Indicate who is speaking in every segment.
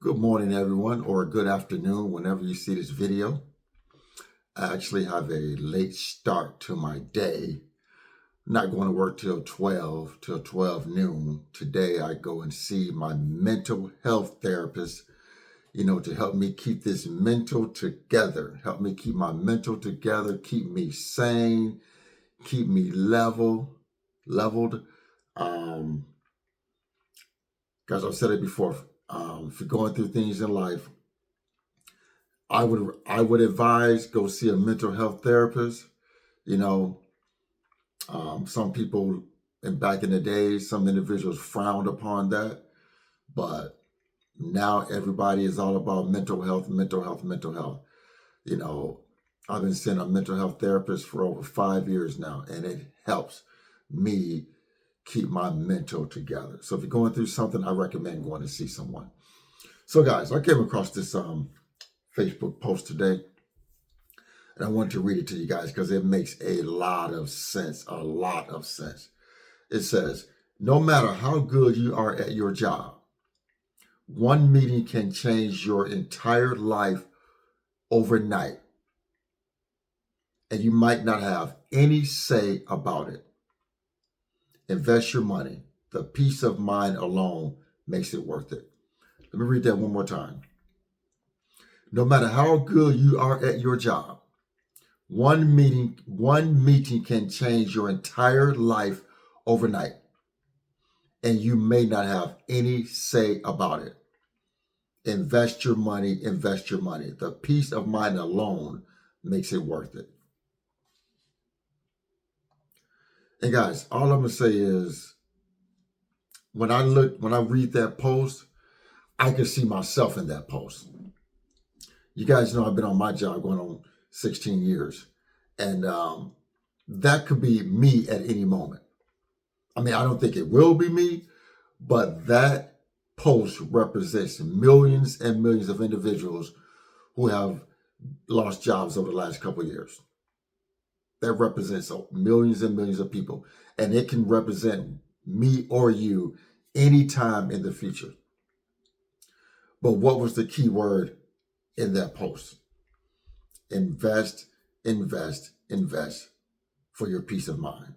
Speaker 1: Good morning, everyone, or good afternoon, whenever you see this video. I actually have a late start to my day. I'm not going to work till 12 noon. Today, I go and see my mental health therapist, to help me keep this mental together, help me keep my mental together, keep me sane, keep me leveled. Um, Guys, I've said it before. If you're going through things in life, I would advise go see a mental health therapist. You know, some people, and back in the day, some individuals frowned upon that, but now everybody is all about mental health, mental health, mental health. You know, I've been seeing a mental health therapist for over 5 years now, and it helps me keep my mental together. So if you're going through something, I recommend going to see someone. So guys, I came across this Facebook post today, and I want to read it to you guys because it makes a lot of sense, It says, no matter how good you are at your job, one meeting can change your entire life overnight, and you might not have any say about it. Invest your money. The peace of mind alone makes it worth it. Let me read that one more time. No matter how good you are at your job, one meeting can change your entire life overnight, and you may not have any say about it. Invest your money, invest your money. The peace of mind alone makes it worth it. And guys, all I'm gonna say is when I read that post, I can see myself in that post. You guys know I've been on my job going on 16 years. And that could be me at any moment. I mean, I don't think it will be me, but that post represents millions and millions of individuals who have lost jobs over the last couple of years. That represents millions and millions of people. And it can represent me or you anytime in the future. But what was the key word in that post? Invest, invest, invest for your peace of mind.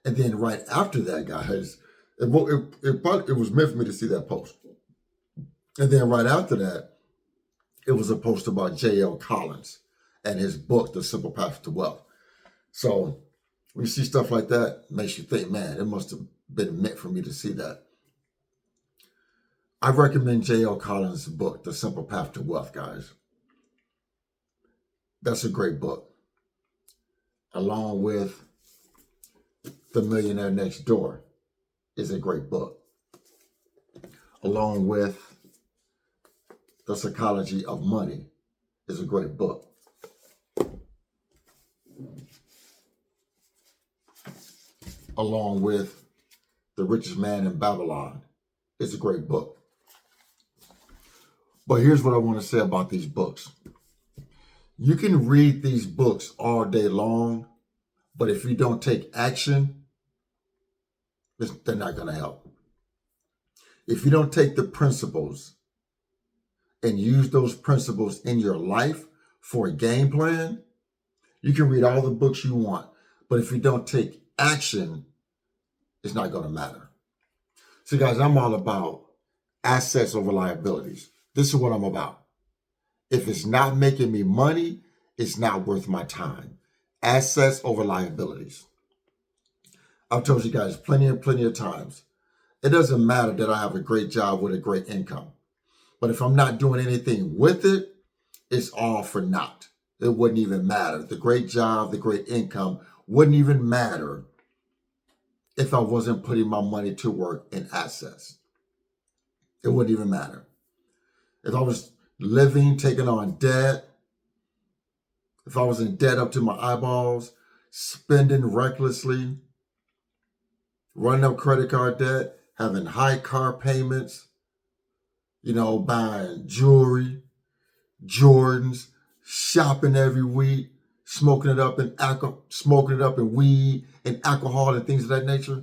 Speaker 1: And then right after that, guys, it was meant for me to see that post. And then right after that, it was a post about J.L. Collins and his book, The Simple Path to Wealth. So when you see stuff like that, it makes you think, man, it must have been meant for me to see that. I recommend J.L. Collins' book, The Simple Path to Wealth, guys. That's a great book. Along with The Millionaire Next Door is a great book. Along with The Psychology of Money is a great book. Along with The Richest Man in Babylon is a great book. But here's what I want to say about these books. You can read these books all day long, but if you don't take action, they're not going to help. If you don't take the principles and use those principles in your life for a game plan, you can read all the books you want, but if you don't take action, it's not going to matter. So guys, I'm all about assets over liabilities. This is what I'm about. If it's not making me money, it's not worth my time. Assets over liabilities. I've told you guys plenty of times. It doesn't matter that I have a great job with a great income. But if I'm not doing anything with it, it's all for naught. It wouldn't even matter. The great job, the great income wouldn't even matter if I wasn't putting my money to work in assets. It wouldn't even matter. If I was living, taking on debt, if I was in debt up to my eyeballs, spending recklessly, running up credit card debt, having high car payments, buying jewelry, Jordans, shopping every week, smoking it up in weed and alcohol and things of that nature,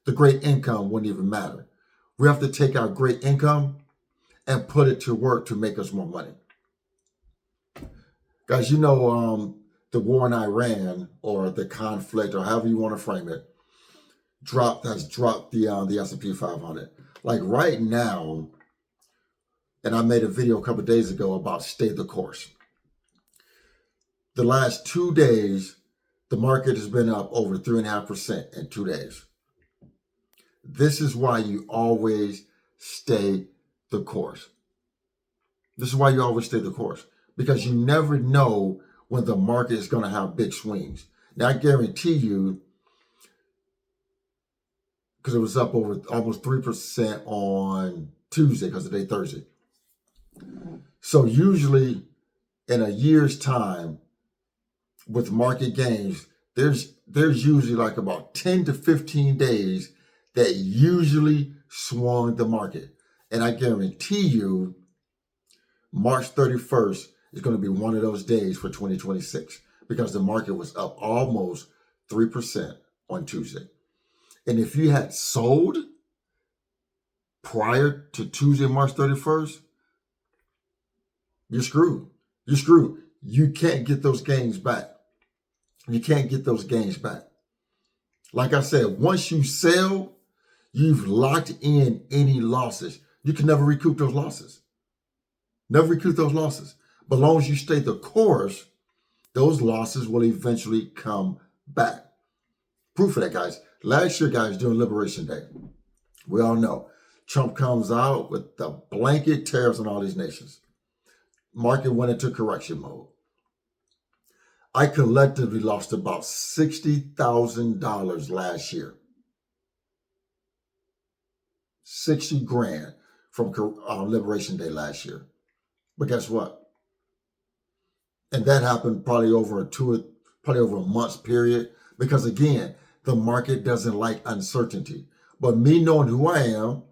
Speaker 1: the great income wouldn't even matter. We have to take our great income and put it to work to make us more money. Guys, the war in Iran, or the conflict, or however you want to frame it, has dropped the S&P 500. Like right now, and I made a video a couple of days ago about stay the course. The last 2 days, the market has been up over 3.5% in 2 days. This is why you always stay the course. This is why you always stay the course, because you never know when the market is going to have big swings. Now, I guarantee you, because it was up over almost 3% on Tuesday, because of the day Thursday. So usually in a year's time with market gains, there's usually like about 10 to 15 days that usually swung the market. And I guarantee you, March 31st is going to be one of those days for 2026, because the market was up almost 3% on Tuesday. And if you had sold prior to Tuesday, March 31st, you're screwed. You're screwed. You can't get those gains back. You can't get those gains back. Like I said, once you sell, you've locked in any losses. You can never recoup those losses. Never recoup those losses. But as long as you stay the course, those losses will eventually come back. Proof of that, guys. Last year, guys, during Liberation Day, we all know Trump comes out with the blanket tariffs on all these nations. Market went into correction mode. I collectively lost about $60,000 last year. 60 grand from Liberation Day last year. But guess what? And that happened probably over a month's period, because again, the market doesn't like uncertainty. But me knowing who I am,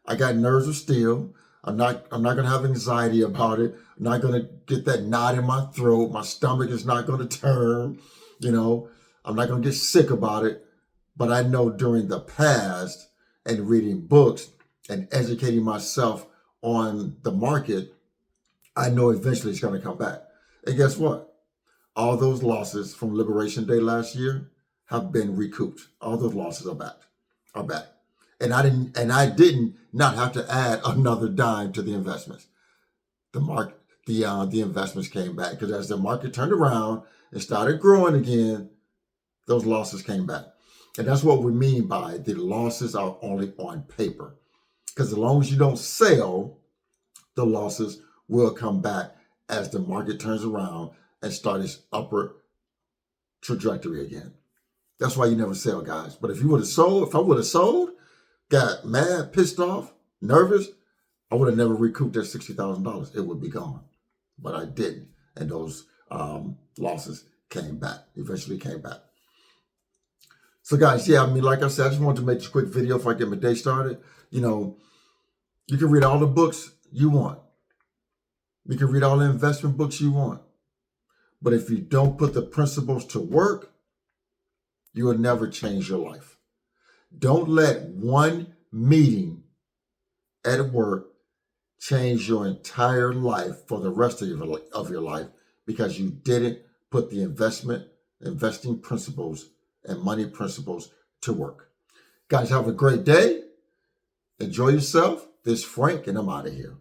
Speaker 1: I got nerves of steel. I'm not going to have anxiety about it. I'm not going to get that knot in my throat. My stomach is not going to turn. I'm not going to get sick about it. But I know during the past, and reading books and educating myself on the market, I know eventually it's going to come back. And guess what? All those losses from Liberation Day last year have been recouped. All those losses are back. And I didn't not have to add another dime to the investments. The investments came back, because as the market turned around and started growing again, those losses came back. And that's what we mean by the losses are only on paper. Because as long as you don't sell, the losses will come back as the market turns around and start its upward trajectory again. That's why you never sell, guys. But if I would have sold, got mad, pissed off, nervous, I would have never recouped that $60,000. It would be gone. But I didn't. And those losses eventually came back. So guys, like I said, I just wanted to make this quick video before I get my day started. You can read all the books you want. You can read all the investment books you want. But if you don't put the principles to work, you will never change your life. Don't let one meeting at work change your entire life for the rest of your life, because you didn't put the investing principles and money principles to work. Guys, have a great day. Enjoy yourself. This is Frank, and I'm out of here.